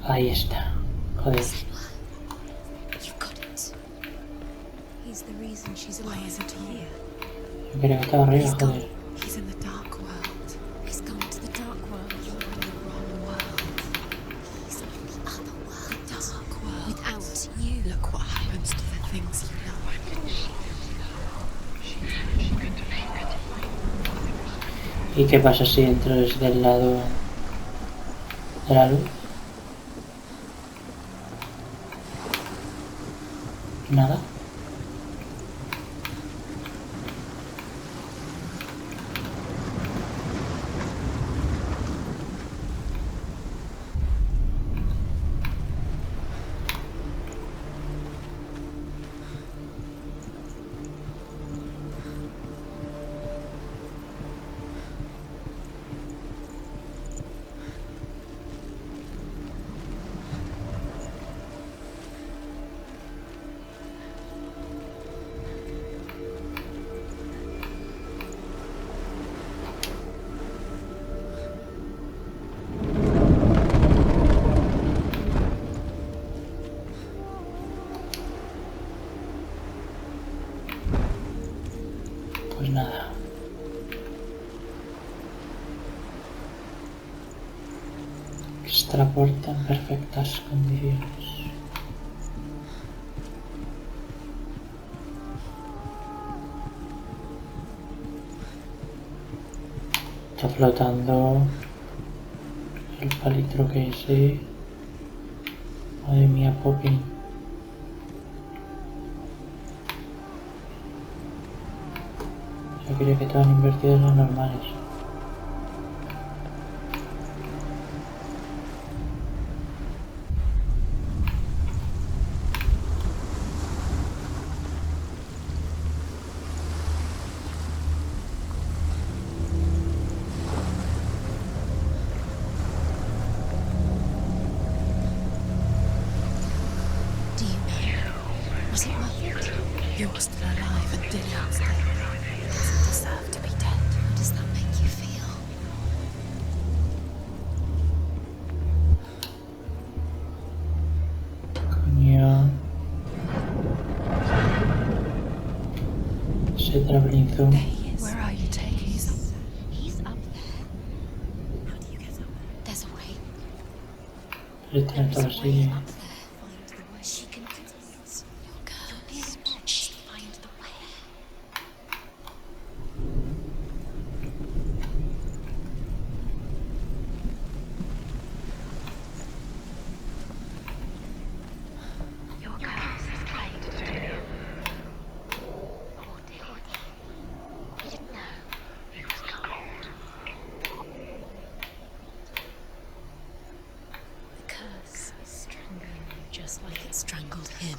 Ahí está. Joder. You've got it. He's the reason she's away isn't here. Yo creo que estaba arriba, joder. He's in the dark world. He's gone to the dark world. You're in the wrong world. He's in the other world. The dark world. Without you. Look what happens to the things you love. ¿Y qué pasa si entro desde el lado de la luz? Nada. Pues nada. Está la puerta en perfectas condiciones. Está flotando el palitro que ese. Madre mía, Poppy. Yo quería que estaban invertidas las normales. Do you know? Was it worth it? You're still alive and Dillion's dead. He doesn't deserve to be dead. How does that make you feel? Coño. Ese traveling zoom. Where are you taking? He's up there. How do you get up there? There's a way. Este no estaba así. Up there. Find the way. She can do it. You're cursed. Just find the way. Your curse is claimed to Dillion. Poor Dillion. He didn't know. He was cold. The curse is strangling you just like it strangled him.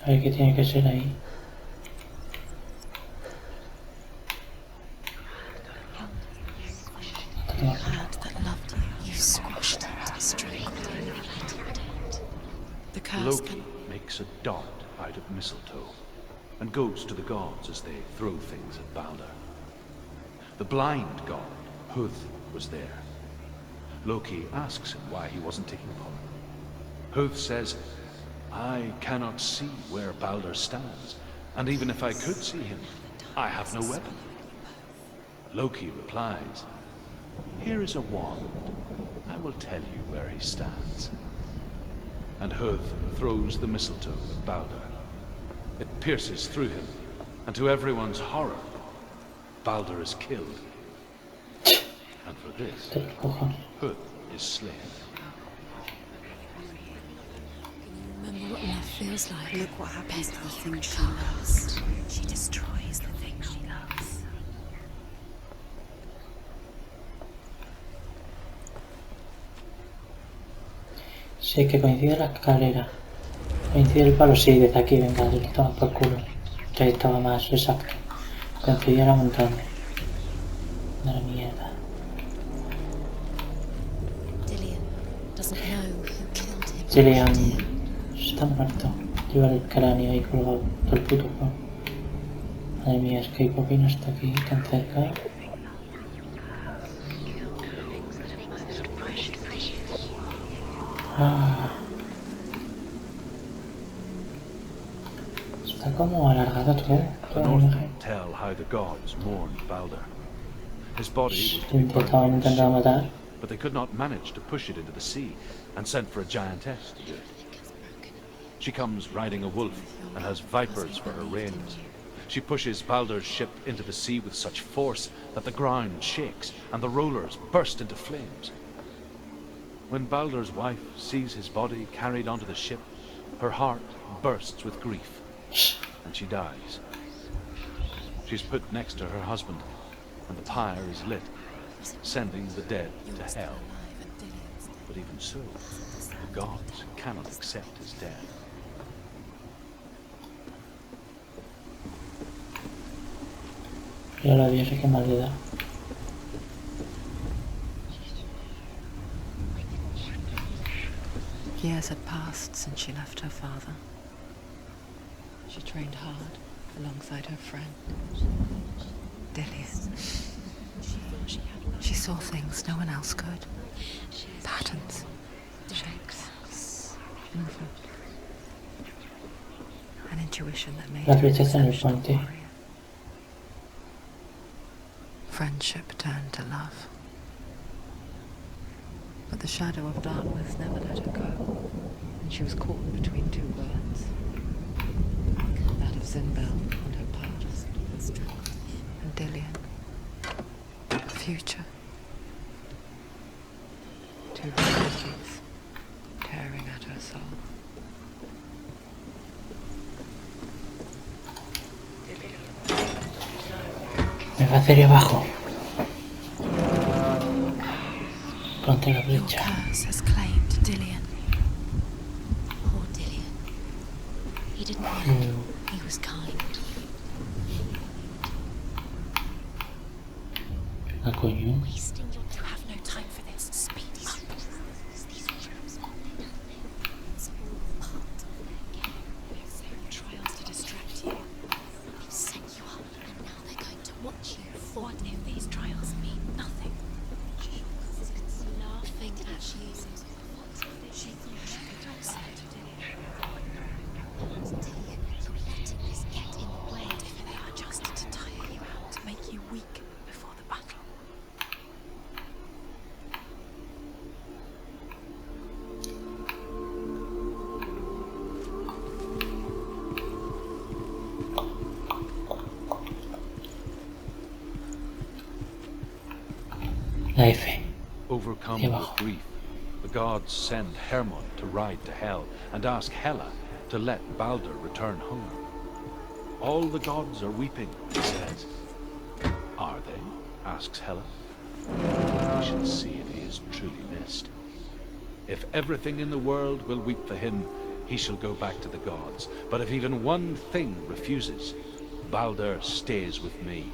A ver qué tiene que ser ahí. The lad that loved you, you squashed it, strangled him, and let him dead. The curse Loki makes a dot out of mistletoe and goes to the gods as they throw things at Balder. The blind god, Huth, was there. Loki asks him why he wasn't taking part. Huth says, I cannot see where Balder stands, and even if I could see him, I have no weapon. Loki replies, here is a wand. I will tell you where he stands. And Huth throws the mistletoe at Balder. It pierces through him, and to everyone's horror, Balder is killed. And for this, De los cojones. Huth is slain. Remember what love feels like. Look what happens to the things she loves. She destroys the things she loves. Sí, que coincide la escalera. Coincide el palo, sí, desde aquí, venga, toma por culo. Ya estaba más exacto. Coincidía la montaña. De la mierda. Dillion, doesn't know who killed him. Gillian está muerto. Lleva el cráneo ahí colgado todo el puto juego. Madre mía, es que ¿por qué no está aquí tan cerca? Ah, está como alargado todo. The Toda la imagen. Northmen tell how the gods mourned Balder. His body was to be Gente burned estaban in the intentando sea, matar. but they could not manage to push it into the sea, and sent for a giantess to do it. She comes riding a wolf and has vipers for her reins. She pushes Balder's ship into the sea with such force that the ground shakes and the rollers burst into flames. When Balder's wife sees his body carried onto the ship, her heart bursts with grief, and she dies. She's put next to her husband, and the pyre is lit, sending the dead to hell. But even so, the gods cannot accept his death. Yo la diosa que mal le da. Years had passed since she left her father. She trained hard alongside her friend, Dillian. She saw things no one else could. Patterns, shapes, movement. An intuition that made La her flecha está en el exceptional puente. warrior. Friendship turned to love. But the shadow of darkness never let her go, and she was caught between two worlds. That of Zinbel and her past, and Dillian, the future. Two realities tearing at her soul. Me va a hacer abajo. Contra la Your flecha. curse has claimed Dillian. Poor Dillian. He didn't know. He was kind. Ah, coño. Wasting your time. Have no time for this. Speed up. These trials. It's all part of their game. They're trials to distract you. They've set you up, and now they're going to watch you. What if these trials mean nothing? Laughing at you. She thought she could upset Dillian. You're letting this get in the way. If they are just to tire you out, to make you weak before the battle. La F. Overcome Qué with bajo. grief, the gods send Hermod to ride to Hell and ask Hela to let Balder return home. All the gods are weeping, he says. Are they? Asks Hela. We shall see if he is truly missed. If everything in the world will weep for him, he shall go back to the gods. But if even one thing refuses, Balder stays with me.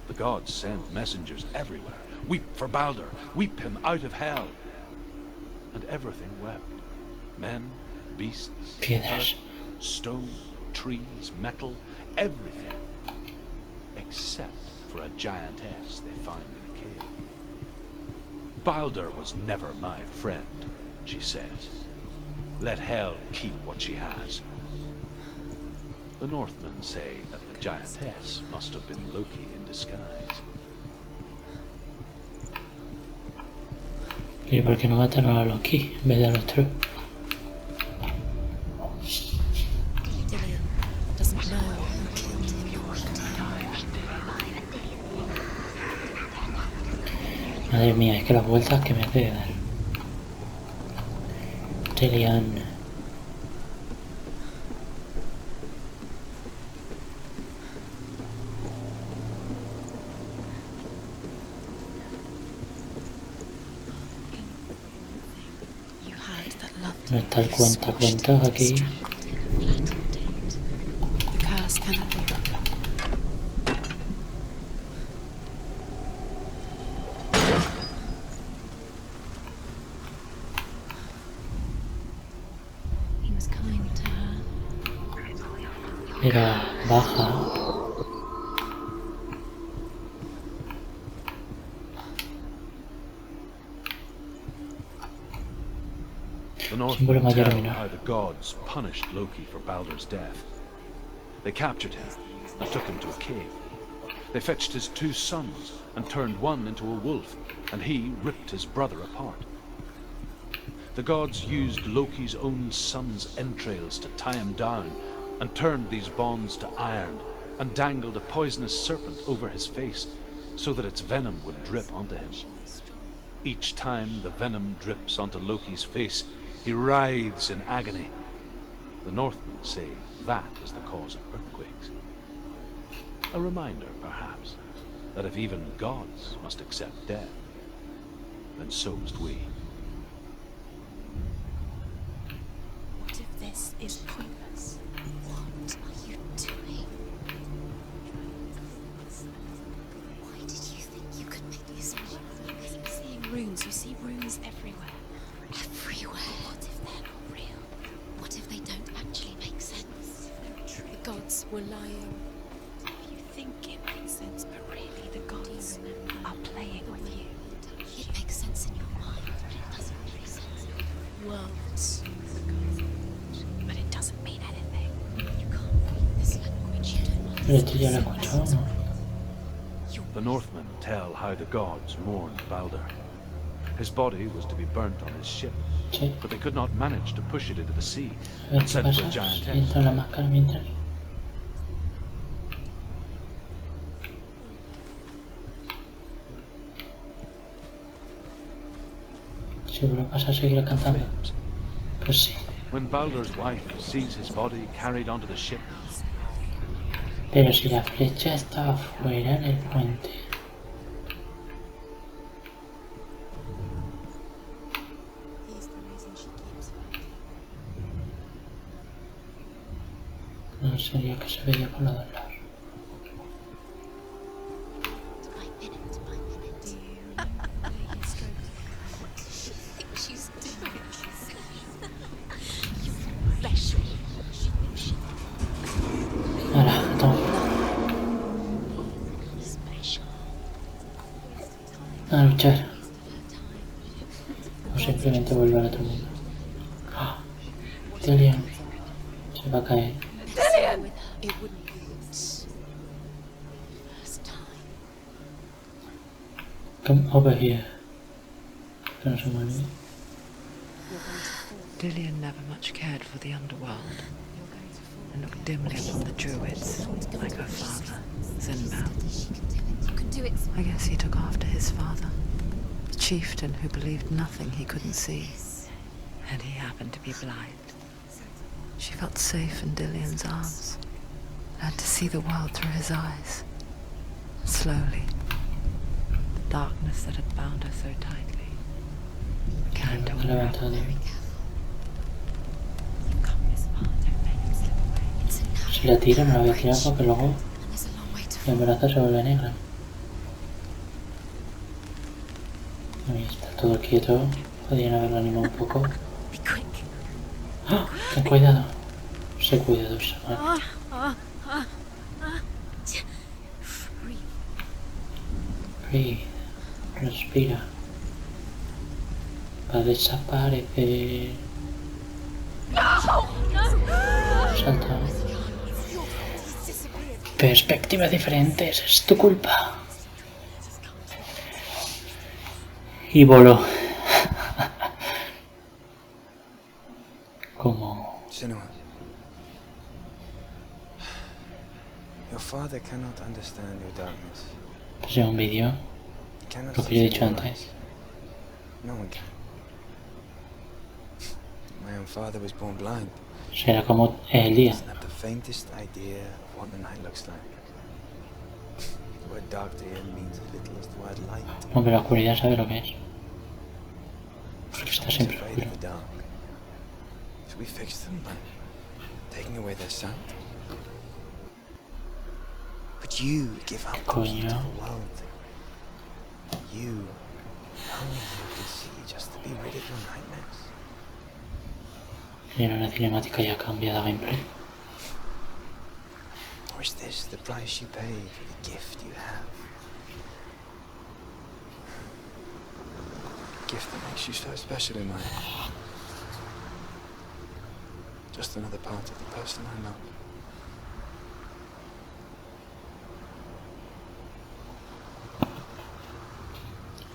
The gods send messengers everywhere. Weep for Balder, weep him out of hell. And everything wept. Men, beasts, Piedras. earth, stone, trees, metal, everything. Except for a giantess they find in a cave. Balder was never my friend, she says. Let hell keep what she has. The Northmen say that the giantess must have been Loki in disguise. ¿Y por qué no mataron a Loki en vez de al otro? Dillian doesn't know who killed him. Madre mía, es que las vueltas que me hace de dar. Dillian. You had that loved No him. está el You cuenta squashed cuentas him, aquí. strangled him, flattened it. The curse cannot be broken. Era baja. The Símbolo Northmen mayor o tell menor. how the gods punished Loki for Baldur's death. They captured him and took him to a cave. They fetched his 2 sons and turned one into a wolf, and he ripped his brother apart. The gods used Loki's own son's entrails to tie him down, and turned these bonds to iron, and dangled a poisonous serpent over his face, so that its venom would drip onto him. Each time the venom drips onto Loki's face, he writhes in agony. The Northmen say that is the cause of earthquakes. A reminder, perhaps, that if even gods must accept death, then so must we. What if this is pointless? What are you doing? Why did you think you could make this work? Seeing runes, you see runes everywhere. Everywhere? What if they're not real? What if they don't actually make sense? The gods were lying. You think it makes sense, but really the gods are playing with you. It makes sense in your mind, but it doesn't make sense. Worlds. But it doesn't mean anything. You can't read this language. You don't Pero esto ya lo he escuchado, ¿no? The Northmen tell how the gods mourned Baldur. His body was to be burnt on his ship, Sí. but they could not manage to push it into the sea A ver and qué sent for a pasa. giantess. Entra la máscara mientras. ¿Seguro vas a seguir cantando? Flames. Pues sí. When Baldur's wife sees his body carried onto the ship, Pero si la flecha estaba fuera en el puente. No sería que se veía por los dos lados. She's doing it. You're special. Ahora, toma. Special. A luchar. O simplemente volver a otro mundo. ¡Ah! Delian. Se va a caer. It wouldn't be first time. Come over here. Que no se me olvide. Dillian never much cared for the underworld and looked dimly upon the druids, like her father, Zinbal. You can do it. I guess he took after his father, the chieftain who believed nothing he couldn't see, and he happened to be blind. She felt safe in Dillian's arms, learned to see the world through his eyes. Slowly, the darkness that had bound her so tightly began to unravel. Levantado. You've come this far, don't let it slip away. It's a narrow Si la tiro me la voy a tirar porque luego and there's a long way to el brazo se vuelve negra. Ahí está todo quieto. Podrían haberlo animado un poco. be quick. ¡Ah! Ten cuidado. Sé cuidadosa. Vale. Breathe. Breathe. Respira. Va a desaparecer. Salta. Perspectivas diferentes. Es tu culpa. Y voló. Como... Senua, your father cannot understand your darkness. Pues en un vídeo. He cannot Lo que see yo he through dicho your antes. eyes. No one can. My own father was born blind. Será como el día. Doesn't have the faintest idea of what the night looks like. The word dark to him means as little as the word light. Aunque la oscuridad sabe lo que es. Porque está He's siempre afraid oscuro. of the dark. So we fixed them by taking away their sight. But you give up the key to Coño. the world. You, only you can see just to be rid of your nightmares. Y en una cinemática ya cambiada gameplay. Or is this the price you pay for the gift you have? A gift that makes you so special in my eyes. Just another part of the person I love.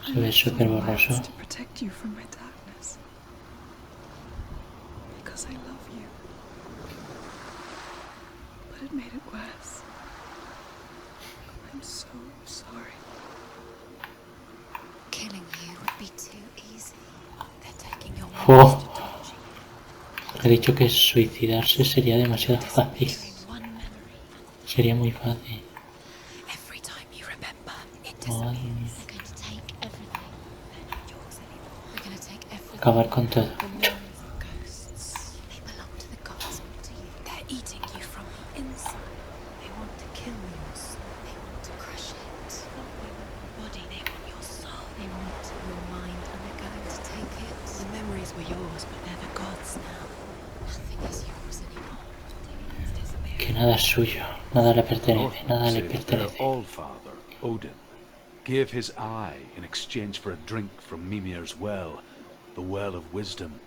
Se ve súper borroso. To protect you from my darkness. Because I love you. But it made it worse. I'm so sorry. Killing you would be too easy. They're taking your Oh. memories to torture you. He dicho que suicidarse sería demasiado fácil. Disappearing one memory. Sería muy fácil. Every time you remember, it Madre disappears. mía. They're going to take everything. They're not yours anymore. They're going to take everything. Acabar con todo. The memories of ghosts. They belong to the gods, not to you. They're eating you from the inside. They want to kill your soul. They want to crush it. They want your body. They want your soul. They want your mind, and they're going to take it. The memories were yours, but they're the gods now. Nothing is yours anymore. It's disappearing. Que nada es suyo. Nada le pertenece. Nada le Say that their pertenece. Allfather, Odin, gave his eye in exchange for a drink from Mimir's well, the well of wisdom.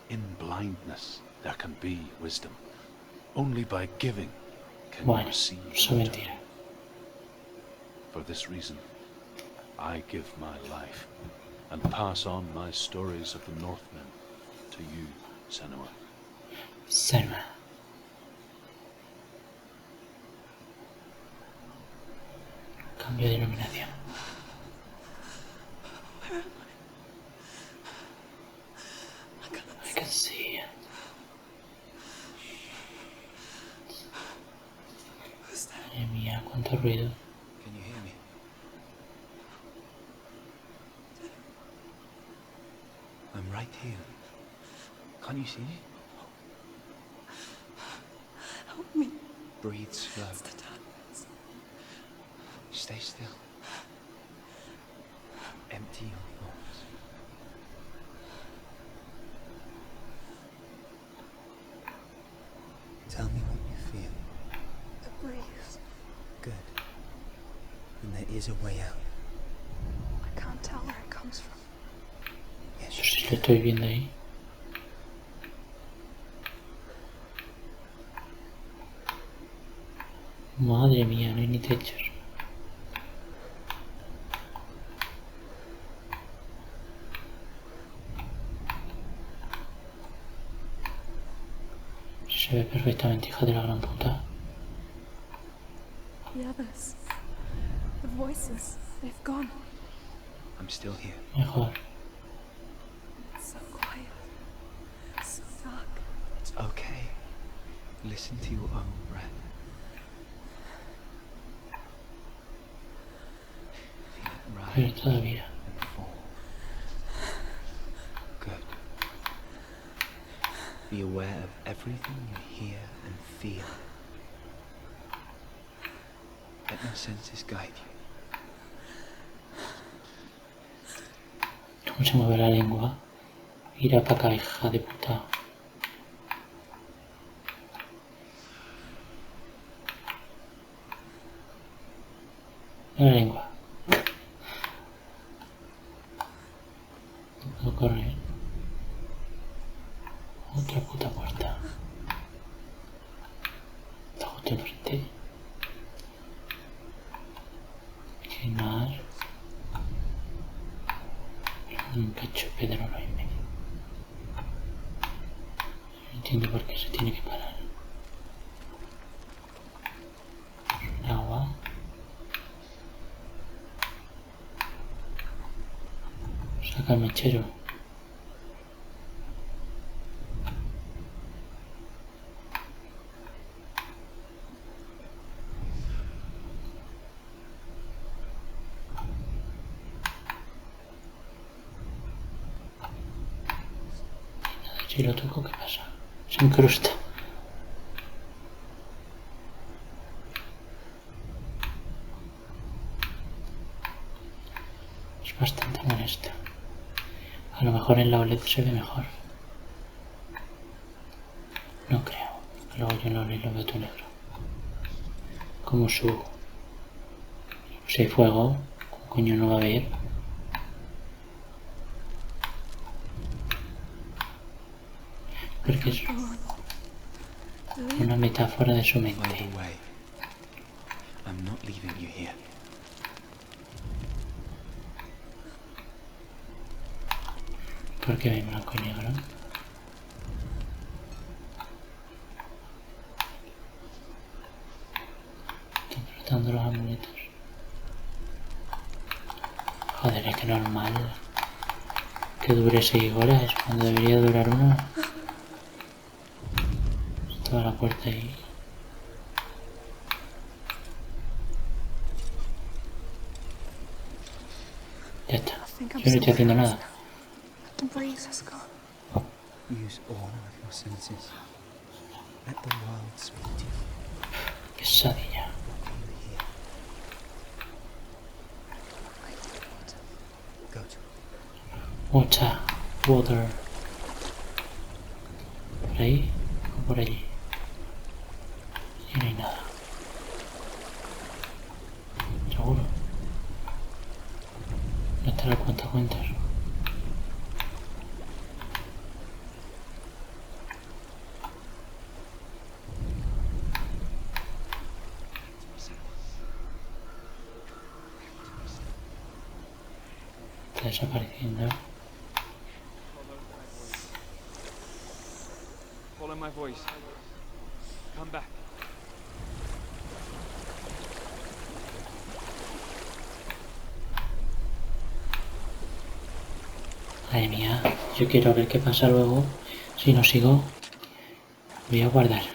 In blindness, there can be wisdom. Only by giving can you Bueno, receive eso return. mentira. For this reason, I give my life and pass on my stories of the Northmen to you, Senua. Senua. Cambio de iluminación. I can see it. Madre mía, cuánto ruido. Can you hear me? I'm right here. Can't you see? Help me. Breathe slow. It's the darkness. Stay still. Empty your thoughts. Tell me what you feel. The breeze. Good. And there is a way out. I can't tell where it comes from. Yes, Pero si lo estoy viendo ahí. Madre mía, no hay ni techos. Se ve perfectamente, hija de la gran puta. The others. The voices. They've gone. I'm still here. Mejor. It's so quiet. So dark. It's okay. Listen to your own breath. Feel it Pero rise todavía. and fall. Good. Be aware of everything you hear and feel. Let my senses guide you. ¿Cómo se mueve la lengua? Mira para acá, hija de puta. La lengua. No puedo correr. Otra puta puerta. Está justo enfrente. Quemar. Un cacho de pedrolo en medio. No entiendo por qué se tiene que parar. Agua. Saca el mechero. Si lo toco, ¿qué pasa? Se incrusta. Es bastante molesto. A lo mejor en la OLED se ve mejor. Luego yo lo veo todo negro. Como subo. Si hay fuego, ¿cómo coño no va a ver? Porque es una metáfora de su By mente. the way, I'm not leaving you here. Porque hay blanco y negro. Están frotando los amuletos. Joder, es que normal que dure 6 horas cuando debería durar 1. Toda la puerta ahí. Ya está. Yo no estoy haciendo nada. I can breathe. Use all of your senses. Let the world speak to you. Pesadilla. Only here. Go to Water. Water. ¿Por ahí? ¿O por allí? Y no hay nada. Seguro. No estará cuentas. Está desapareciendo. Follow my voice. Come back. Madre mía, yo quiero ver qué pasa luego. Si no sigo, voy a guardar.